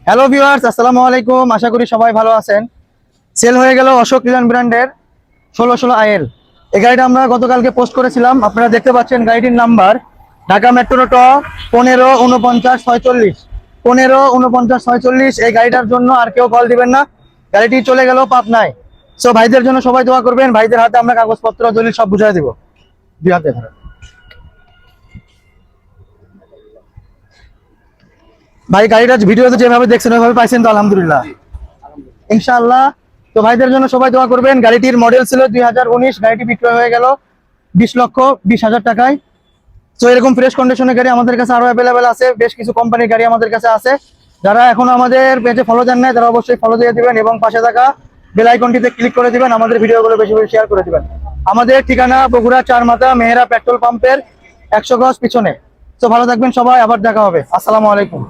Hello viewers, আসসালামু আলাইকুম। আশা করি সবাই ভালো আছেন। সেল হয়ে গেল অশোক লিল্যান্ড ব্র্যান্ডের 1616 আইএল। এই গাড়িটা আমরা গতকালকে পোস্ট করেছিলাম। আপনারা দেখতে পাচ্ছেন গাড়িটির নাম্বার ঢাকা মেট্রো ট 154946 154946। এই গাড়িটার জন্য আর কেউ কল দিবেন না, গাড়িটি চলে গেল পাবনায়। সো ভাইদের জন্য সবাই দোয়া করবেন। ভাইদের হাতে আমরা কাগজপত্র দলিল সব বুঝাই দিব। দুই হাতে ধরে ভাই, গাড়িটা ভিডিওতে যেভাবে দেখছেন ওইভাবে পাইছেন তো? আলহামদুলিল্লাহ, ইনশাআল্লাহ। তো ভাইদের জন্য সবাই দোয়া করবেন। গাড়িটির মডেল ছিল 2019, গাড়িটি বিক্রয় হয়ে গেল 20,20,000 টাকায়। তো এরকম ফ্রেশ কন্ডিশনের গাড়ি আমাদের কাছে আরো অ্যাভেলেবেল আছে। বেশ কিছু কোম্পানির গাড়ি আমাদের কাছে আছে। যারা এখনো আমাদের পেজে ফলো দেন নাই তারা অবশ্যই ফলো দিয়ে দিবেন এবং পাশে থাকা বেল আইকনটিতে ক্লিক করে দিবেন। আমাদের ভিডিওগুলো বেশি বেশি শেয়ার করে দিবেন। আমাদের ঠিকানা বগুড়া চারমাথা মেহেরা পেট্রোল পাম্পের 100 গজ পিছনে। তো ভালো থাকবেন সবাই, আবার দেখা হবে। আসসালামু আলাইকুম।